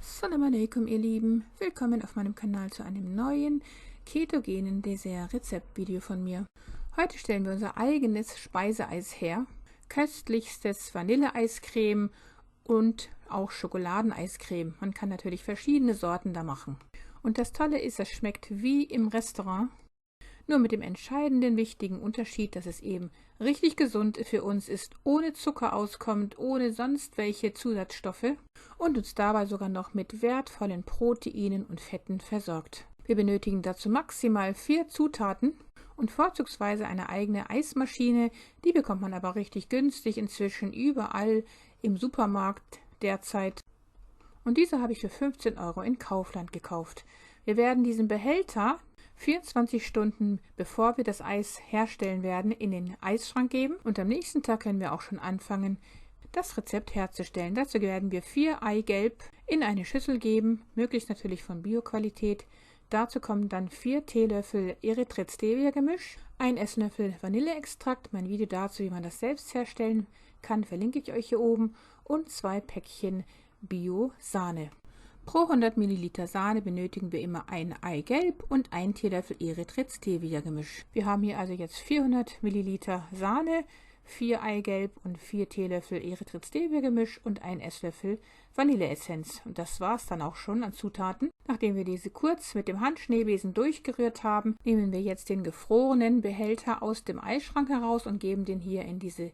Assalamu alaikum, ihr Lieben. Willkommen auf meinem Kanal zu einem neuen ketogenen Dessert-Rezept-Video von mir. Heute stellen wir unser eigenes Speiseeis her. Köstlichstes Vanilleeiscreme und auch Schokoladeneiscreme. Man kann natürlich verschiedene Sorten da machen. Und das Tolle ist, es schmeckt wie im Restaurant. Nur mit dem entscheidenden, wichtigen Unterschied, dass es eben richtig gesund für uns ist, ohne Zucker auskommt, ohne sonst welche Zusatzstoffe und uns dabei sogar noch mit wertvollen Proteinen und Fetten versorgt. Wir benötigen dazu maximal 4 Zutaten und vorzugsweise eine eigene Eismaschine. Die bekommt man aber richtig günstig inzwischen überall im Supermarkt derzeit. Und diese habe ich für 15 € in Kaufland gekauft. Wir werden diesen Behälter 24 Stunden bevor wir das Eis herstellen werden, in den Eisschrank geben und am nächsten Tag können wir auch schon anfangen, das Rezept herzustellen. Dazu werden wir 4 Eigelb in eine Schüssel geben, möglichst natürlich von Bio-Qualität. Dazu kommen dann 4 Teelöffel Erythrit-Stevia-Gemisch, 1 Esslöffel Vanilleextrakt, mein Video dazu, wie man das selbst herstellen kann, verlinke ich euch hier oben, und 2 Päckchen Bio-Sahne. Pro 100 ml Sahne benötigen wir immer ein Eigelb und 1 Teelöffel Erythrit-Stevia-Gemisch. Wir haben hier also jetzt 400 ml Sahne, 4 Eigelb und 4 Teelöffel Erythrit-Stevia-Gemisch und 1 Esslöffel Vanilleessenz. Und das war es dann auch schon an Zutaten. Nachdem wir diese kurz mit dem Handschneebesen durchgerührt haben, nehmen wir jetzt den gefrorenen Behälter aus dem Eisschrank heraus und geben den hier in diese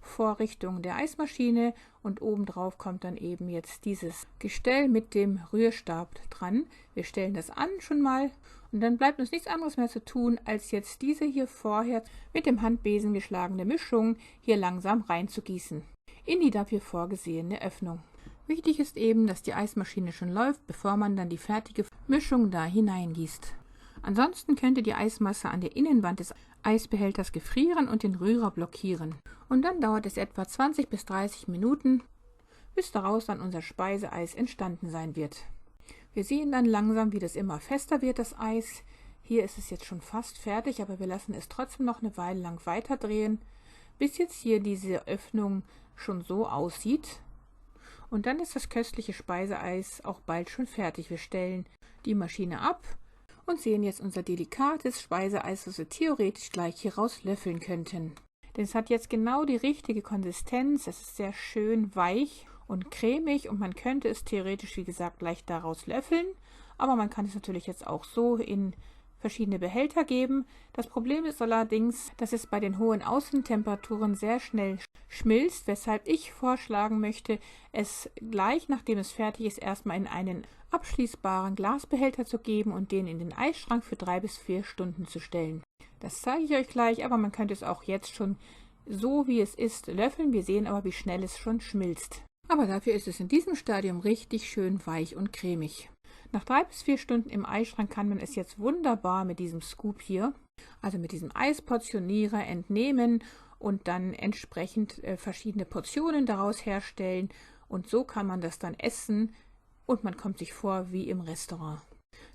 Vorrichtung der Eismaschine und obendrauf kommt dann eben jetzt dieses Gestell mit dem Rührstab dran. Wir stellen das an schon mal und dann bleibt uns nichts anderes mehr zu tun, als jetzt diese hier vorher mit dem Handbesen geschlagene Mischung hier langsam reinzugießen in die dafür vorgesehene Öffnung. Wichtig ist eben, dass die Eismaschine schon läuft, bevor man dann die fertige Mischung da hineingießt. Ansonsten könnte die Eismasse an der Innenwand des Eisbehälters gefrieren und den Rührer blockieren. Und dann dauert es etwa 20 bis 30 Minuten, bis daraus dann unser Speiseeis entstanden sein wird. Wir sehen dann langsam, wie das immer fester wird, das Eis. Hier ist es jetzt schon fast fertig, aber wir lassen es trotzdem noch eine Weile lang weiter drehen, bis jetzt hier diese Öffnung schon so aussieht. Und dann ist das köstliche Speiseeis auch bald schon fertig. Wir stellen die Maschine ab und sehen jetzt unser delikates Speiseeis, das wir theoretisch gleich hieraus löffeln könnten. Denn es hat jetzt genau die richtige Konsistenz, es ist sehr schön weich und cremig und man könnte es theoretisch, wie gesagt, gleich daraus löffeln, aber man kann es natürlich jetzt auch so in verschiedene Behälter geben. Das Problem ist allerdings, dass es bei den hohen Außentemperaturen sehr schnell schmilzt, weshalb ich vorschlagen möchte, es gleich, nachdem es fertig ist, erstmal in einen abschließbaren Glasbehälter zu geben und den in den Eisschrank für 3 bis 4 Stunden zu stellen. Das zeige ich euch gleich, aber man könnte es auch jetzt schon so, wie es ist, löffeln. Wir sehen aber, wie schnell es schon schmilzt. Aber dafür ist es in diesem Stadium richtig schön weich und cremig. Nach 3 bis 4 Stunden im Eisschrank kann man es jetzt wunderbar mit diesem Scoop hier, also mit diesem Eisportionierer, entnehmen und dann entsprechend verschiedene Portionen daraus herstellen. Und so kann man das dann essen und man kommt sich vor wie im Restaurant.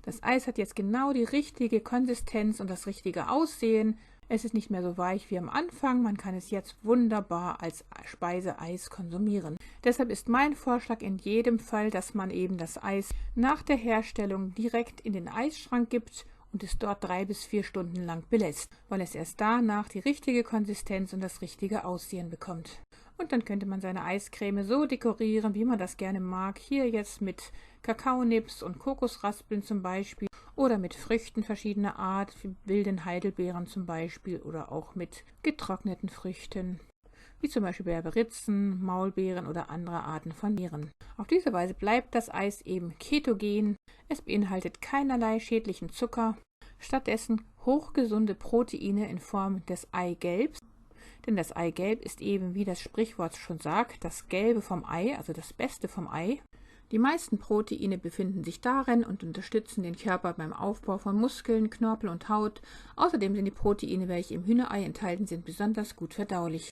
Das Eis hat jetzt genau die richtige Konsistenz und das richtige Aussehen. Es ist nicht mehr so weich wie am Anfang. Man kann es jetzt wunderbar als Speiseeis konsumieren. Deshalb ist mein Vorschlag in jedem Fall, dass man eben das Eis nach der Herstellung direkt in den Eisschrank gibt und es dort 3 bis 4 Stunden lang belässt, weil es erst danach die richtige Konsistenz und das richtige Aussehen bekommt. Und dann könnte man seine Eiscreme so dekorieren, wie man das gerne mag. Hier jetzt mit Kakaonips und Kokosraspeln zum Beispiel oder mit Früchten verschiedener Art, wie wilden Heidelbeeren zum Beispiel oder auch mit getrockneten Früchten, wie zum Beispiel Berberitzen, Maulbeeren oder andere Arten von Beeren. Auf diese Weise bleibt das Eis eben ketogen. Es beinhaltet keinerlei schädlichen Zucker, stattdessen hochgesunde Proteine in Form des Eigelbs. Denn das Eigelb ist eben, wie das Sprichwort schon sagt, das Gelbe vom Ei, also das Beste vom Ei. Die meisten Proteine befinden sich darin und unterstützen den Körper beim Aufbau von Muskeln, Knorpel und Haut. Außerdem sind die Proteine, welche im Hühnerei enthalten sind, besonders gut verdaulich.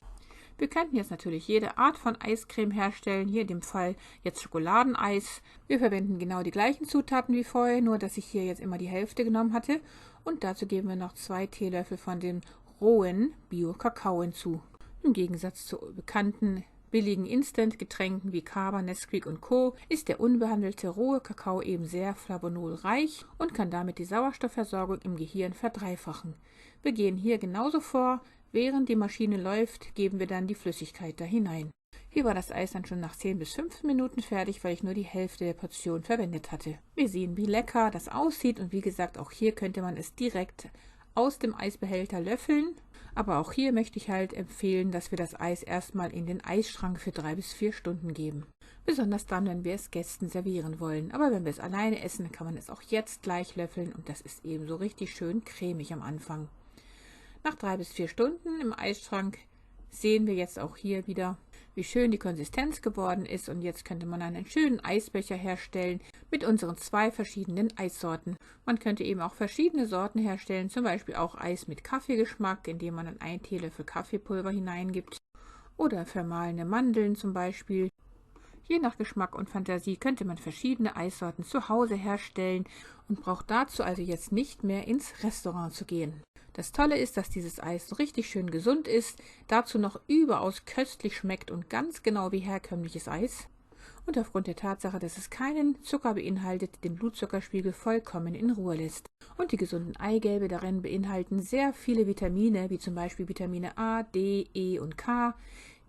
Wir könnten jetzt natürlich jede Art von Eiscreme herstellen, hier in dem Fall jetzt Schokoladeneis. Wir verwenden genau die gleichen Zutaten wie vorher, nur dass ich hier jetzt immer die Hälfte genommen hatte. Und dazu geben wir noch 2 Teelöffel von dem rohen Bio-Kakao hinzu. Im Gegensatz zu bekannten billigen Instant-Getränken wie Kaba, Nesquik und Co. ist der unbehandelte rohe Kakao eben sehr flavonolreich und kann damit die Sauerstoffversorgung im Gehirn verdreifachen. Wir gehen hier genauso vor, während die Maschine läuft, geben wir dann die Flüssigkeit da hinein. Hier war das Eis dann schon nach 10 bis 15 Minuten fertig, weil ich nur die Hälfte der Portion verwendet hatte. Wir sehen, wie lecker das aussieht und wie gesagt, auch hier könnte man es direkt aus dem Eisbehälter löffeln. Aber auch hier möchte ich halt empfehlen, dass wir das Eis erstmal in den Eisschrank für 3 bis 4 Stunden geben. Besonders dann, wenn wir es Gästen servieren wollen. Aber wenn wir es alleine essen, dann kann man es auch jetzt gleich löffeln und das ist eben so richtig schön cremig am Anfang. Nach 3 bis 4 Stunden im Eisschrank sehen wir jetzt auch hier wieder, wie schön die Konsistenz geworden ist und jetzt könnte man einen schönen Eisbecher herstellen mit unseren 2 verschiedenen Eissorten. Man könnte eben auch verschiedene Sorten herstellen, zum Beispiel auch Eis mit Kaffeegeschmack, indem man dann 1 Teelöffel Kaffeepulver hineingibt oder vermahlene Mandeln zum Beispiel. Je nach Geschmack und Fantasie könnte man verschiedene Eissorten zu Hause herstellen und braucht dazu also jetzt nicht mehr ins Restaurant zu gehen. Das Tolle ist, dass dieses Eis so richtig schön gesund ist, dazu noch überaus köstlich schmeckt und ganz genau wie herkömmliches Eis. Und aufgrund der Tatsache, dass es keinen Zucker beinhaltet, den Blutzuckerspiegel vollkommen in Ruhe lässt. Und die gesunden Eigelbe darin beinhalten sehr viele Vitamine, wie zum Beispiel Vitamine A, D, E und K,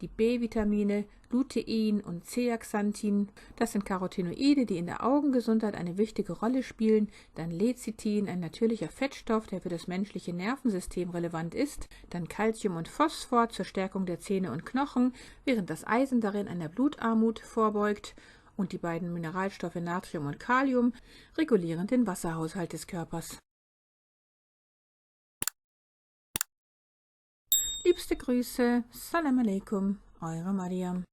die B-Vitamine, Lutein und Zeaxanthin. Das sind Carotinoide, die in der Augengesundheit eine wichtige Rolle spielen. Dann Lecithin, ein natürlicher Fettstoff, der für das menschliche Nervensystem relevant ist. Dann Calcium und Phosphor zur Stärkung der Zähne und Knochen, während das Eisen darin einer Blutarmut vorbeugt. Und die beiden Mineralstoffe Natrium und Kalium regulieren den Wasserhaushalt des Körpers. Liebste Grüße, Salam Aleikum, eure Mariam.